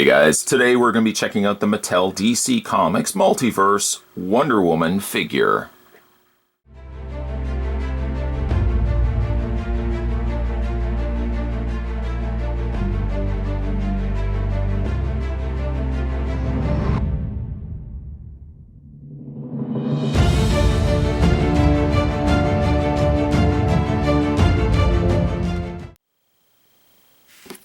guys, today we're going to be checking out the Mattel DC Comics Multiverse Wonder Woman figure.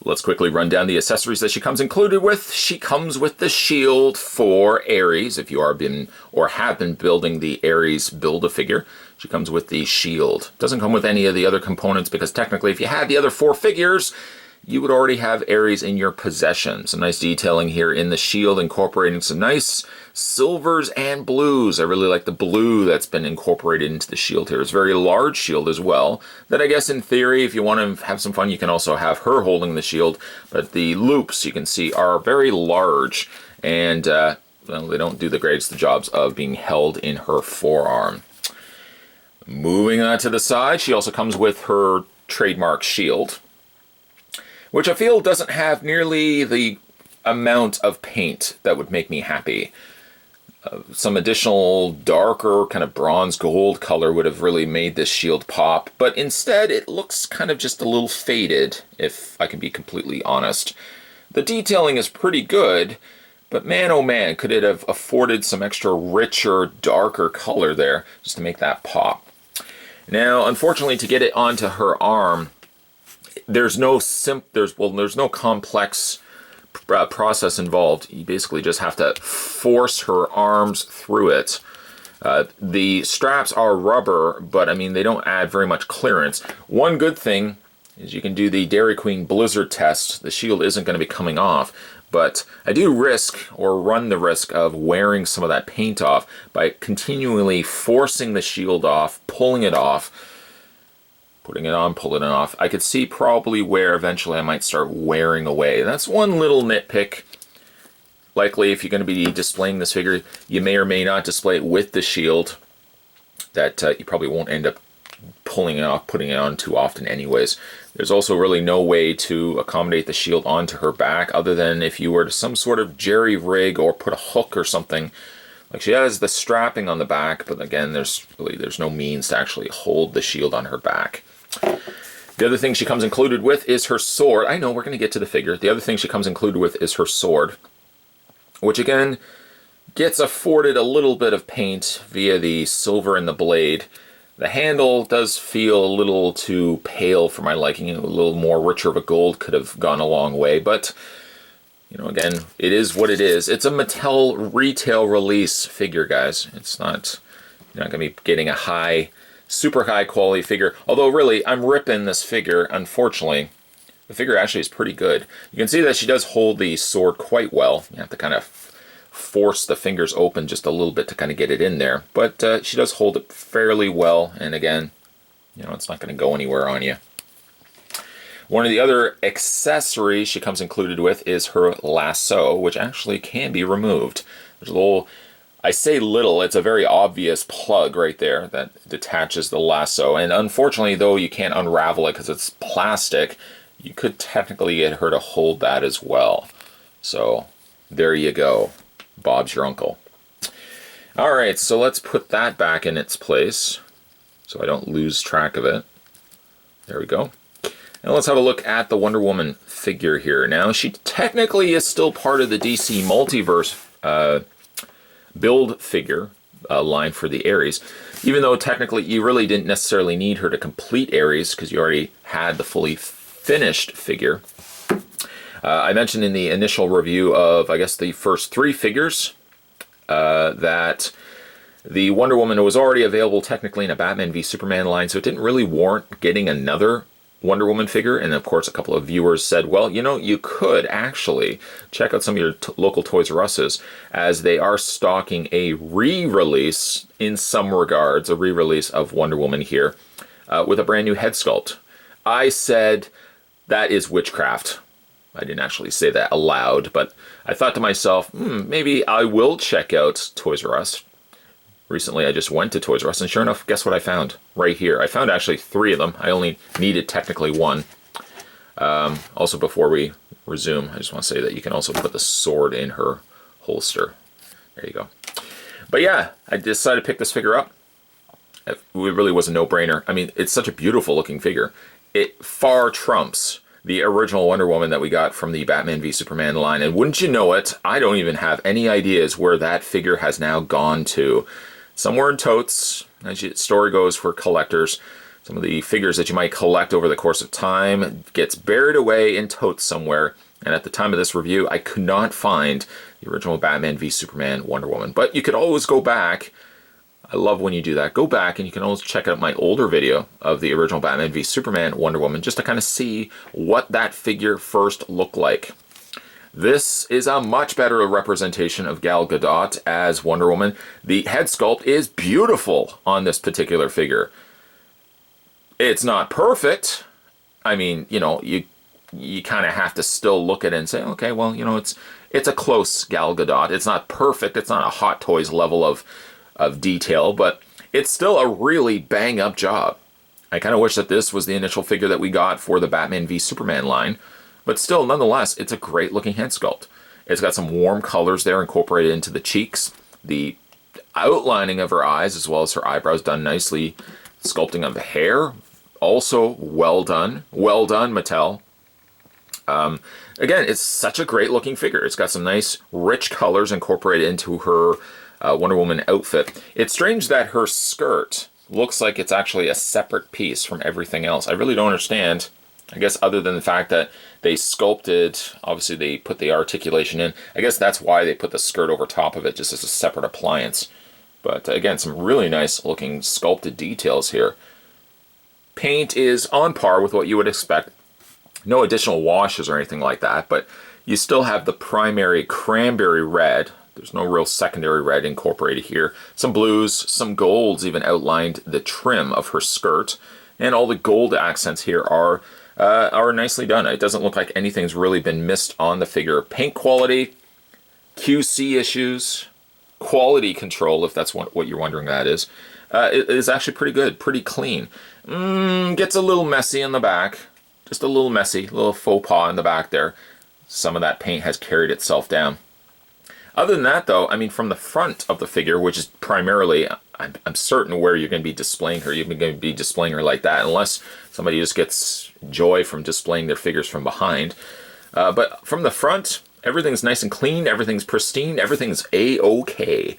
Let's quickly run down the accessories that she comes included with. She comes with the shield for Ares, if you are have been building the Ares Build-A-Figure. She comes with the shield. Doesn't come with any of the other components because technically if you had the other 4 figures, you would already have Ares in your possession. Some nice detailing here in the shield, incorporating some nice silvers and blues. I really like the blue that's been incorporated into the shield here. It's a very large shield as well. That I guess in theory, if you want to have some fun, you can also have her holding the shield. But the loops, you can see, are very large. And well, they don't do the greatest of jobs of being held in her forearm. Moving on to the side, she also comes with her trademark shield, which I feel doesn't have nearly the amount of paint that would make me happy. Some additional darker kind of bronze gold color would have really made this shield pop, but instead it looks kind of just a little faded, if I can be completely honest. The detailing is pretty good, but man oh man, could it have afforded some extra richer, darker color there just to make that pop. Now, unfortunately, to get it onto her arm, there's no complex process involved. You basically just have to force her arms through it. The straps are rubber, but I mean, they don't add very much clearance. One good thing is you can do the Dairy Queen Blizzard test. The shield isn't going to be coming off, but I do run the risk of wearing some of that paint off by continually forcing the shield off, pulling it off, putting it on, pulling it off. I could see probably where eventually I might start wearing away. That's one little nitpick. Likely, if you're going to be displaying this figure, you may or may not display it with the shield. That you probably won't end up pulling it off, putting it on too often anyways. There's also really no way to accommodate the shield onto her back other than if you were to some sort of jerry rig or put a hook or something. Like, she has the strapping on the back, but again, there's no means to actually hold the shield on her back. The other thing she comes included with is her sword. I know, we're going to get to the figure. The other thing she comes included with is her sword, which again gets afforded a little bit of paint via the silver in the blade. The handle does feel a little too pale for my liking. A little more richer of a gold could have gone a long way, but you know, again, it is what it is. It's a Mattel retail release figure, guys. It's not, you're not going to be getting a super high quality figure. Although really, I'm ripping this figure, unfortunately. The figure actually is pretty good. You can see that she does hold the sword quite well. You have to kind of force the fingers open just a little bit to kind of get it in there. But she does hold it fairly well. And again, you know, it's not going to go anywhere on you. One of the other accessories she comes included with is her lasso, which actually can be removed. There's a little, I say little, it's a very obvious plug right there that detaches the lasso. And unfortunately, though, you can't unravel it because it's plastic. You could technically get her to hold that as well. So there you go. Bob's your uncle. All right, so let's put that back in its place so I don't lose track of it. There we go. Now let's have a look at the Wonder Woman figure here. Now, she technically is still part of the DC Multiverse build figure line for the Ares, even though technically you really didn't necessarily need her to complete Ares because you already had the fully finished figure. I mentioned in the initial review of, I guess, the first 3 figures that the Wonder Woman was already available technically in a Batman v Superman line, so it didn't really warrant getting another Wonder Woman figure. And of course, a couple of viewers said, well, you know, you could actually check out some of your local Toys R Us's, as they are stocking a re-release, in some regards, a re-release of Wonder Woman here with a brand new head sculpt. I said, that is witchcraft. I didn't actually say that aloud, but I thought to myself, maybe I will check out Toys R Us. Recently, I just went to Toys R Us, and sure enough, guess what I found? Right here. I found actually 3 of them. I only needed technically 1. Also, before we resume, I just want to say that you can also put the sword in her holster. There you go. But yeah, I decided to pick this figure up. It really was a no-brainer. I mean, it's such a beautiful looking figure. It far trumps the original Wonder Woman that we got from the Batman v Superman line. And wouldn't you know it, I don't even have any ideas where that figure has now gone to. Somewhere in totes, as the story goes for collectors. Some of the figures that you might collect over the course of time gets buried away in totes somewhere. And at the time of this review, I could not find the original Batman v Superman Wonder Woman. But you could always go back. I love when you do that. Go back and you can always check out my older video of the original Batman v Superman Wonder Woman just to kind of see what that figure first looked like. This is a much better representation of Gal Gadot as Wonder Woman. The head sculpt is beautiful on this particular figure. It's not perfect. I mean, you know, you kind of have to still look at it and say, okay, well, you know, it's a close Gal Gadot. It's not perfect. It's not a Hot Toys level of detail, but it's still a really bang-up job. I kind of wish that this was the initial figure that we got for the Batman v Superman line, but still, nonetheless, it's a great-looking head sculpt. It's got some warm colors there incorporated into the cheeks. The outlining of her eyes, as well as her eyebrows, done nicely. Sculpting of the hair, also well done. Well done, Mattel. Again, it's such a great-looking figure. It's got some nice, rich colors incorporated into her Wonder Woman outfit. It's strange that her skirt looks like it's actually a separate piece from everything else. I really don't understand, I guess, other than the fact that they sculpted, obviously they put the articulation in. I guess that's why they put the skirt over top of it, just as a separate appliance. But again, some really nice looking sculpted details here. Paint is on par with what you would expect. No additional washes or anything like that, but you still have the primary cranberry red. There's no real secondary red incorporated here. Some blues, some golds even outlined the trim of her skirt. And all the gold accents here are nicely done. It doesn't look like anything's really been missed on the figure. Paint quality, QC issues, quality control, if that's what you're wondering that is, it is actually pretty good, pretty clean. Gets a little messy in the back. Just a little messy, a little faux pas in the back there. Some of that paint has carried itself down. Other than that, though, I mean, from the front of the figure, which is primarily, I'm certain where you're going to be displaying her. You're going to be displaying her like that, unless somebody just gets joy from displaying their figures from behind. But from the front, everything's nice and clean. Everything's pristine. Everything's A-OK.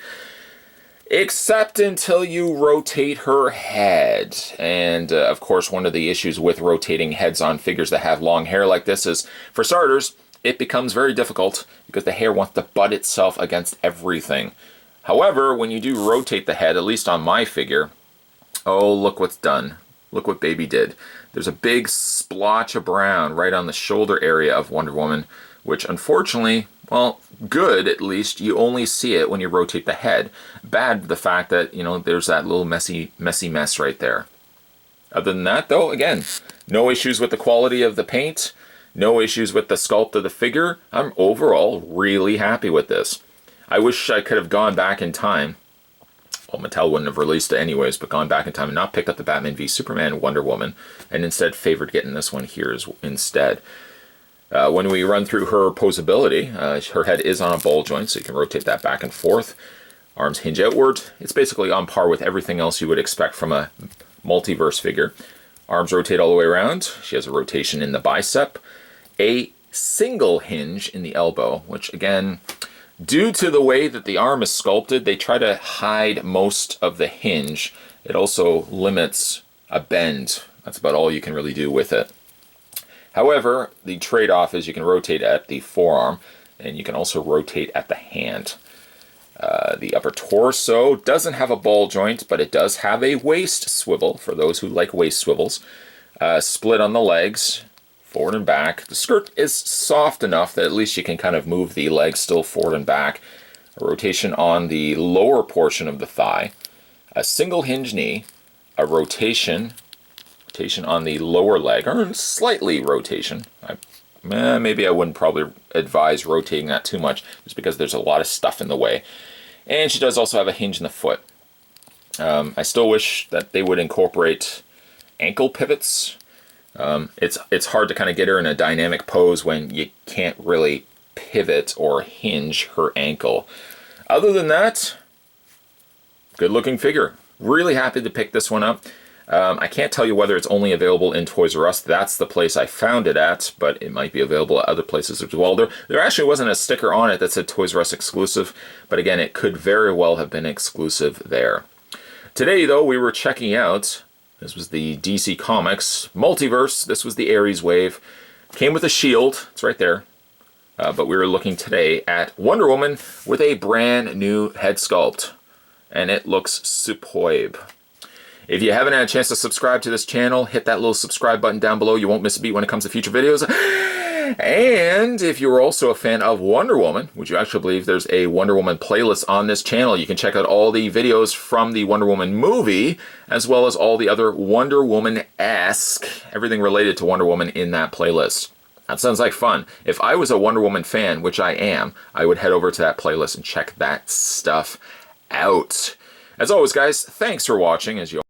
Except until you rotate her head. And, of course, one of the issues with rotating heads on figures that have long hair like this is, for starters, it becomes very difficult because the hair wants to butt itself against everything. However, when you do rotate the head, at least on my figure, oh, look what's done. Look what baby did. There's a big splotch of brown right on the shoulder area of Wonder Woman, which unfortunately, well, good at least, you only see it when you rotate the head. Bad the fact that, you know, there's that little messy mess right there. Other than that, though, again, no issues with the quality of the paint. No issues with the sculpt of the figure. I'm overall really happy with this. I wish I could have gone back in time. Well, Mattel wouldn't have released it anyways, but gone back in time and not picked up the Batman v Superman Wonder Woman, and instead favored getting this one here instead. When we run through her posability, her head is on a ball joint, so you can rotate that back and forth. Arms hinge outward. It's basically on par with everything else you would expect from a multiverse figure. Arms rotate all the way around. She has a rotation in the bicep. A single hinge in the elbow, which again, due to the way that the arm is sculpted, they try to hide most of the hinge. It also limits a bend. That's about all you can really do with it. However, the trade-off is you can rotate at the forearm, and you can also rotate at the hand. The upper torso doesn't have a ball joint, but it does have a waist swivel, for those who like waist swivels. Split on the legs, forward and back. The skirt is soft enough that at least you can kind of move the legs still forward and back. A rotation on the lower portion of the thigh. A single hinge knee. A rotation on the lower leg, or slightly rotation. Maybe I wouldn't probably advise rotating that too much, just because there's a lot of stuff in the way. And she does also have a hinge in the foot. I still wish that they would incorporate ankle pivots. It's hard to kind of get her in a dynamic pose when you can't really pivot or hinge her ankle. Other than that, good looking figure. Really happy to pick this one up. I can't tell you whether it's only available in Toys R Us. That's the place I found it at, but it might be available at other places as well. There actually wasn't a sticker on it that said Toys R Us exclusive, but again, it could very well have been exclusive there. Today, though, we were checking out, this was the DC Comics Multiverse. This was the Ares wave. Came with a shield. It's right there. But we were looking today at Wonder Woman with a brand new head sculpt. And it looks superb. If you haven't had a chance to subscribe to this channel, hit that little subscribe button down below. You won't miss a beat when it comes to future videos. And if you're also a fan of Wonder Woman, would you actually believe there's a Wonder Woman playlist on this channel? You can check out all the videos from the Wonder Woman movie, as well as all the other Wonder Woman-esque, everything related to Wonder Woman in that playlist. That sounds like fun. If I was a Wonder Woman fan, which I am, I would head over to that playlist and check that stuff out. As always, guys, thanks for watching. As you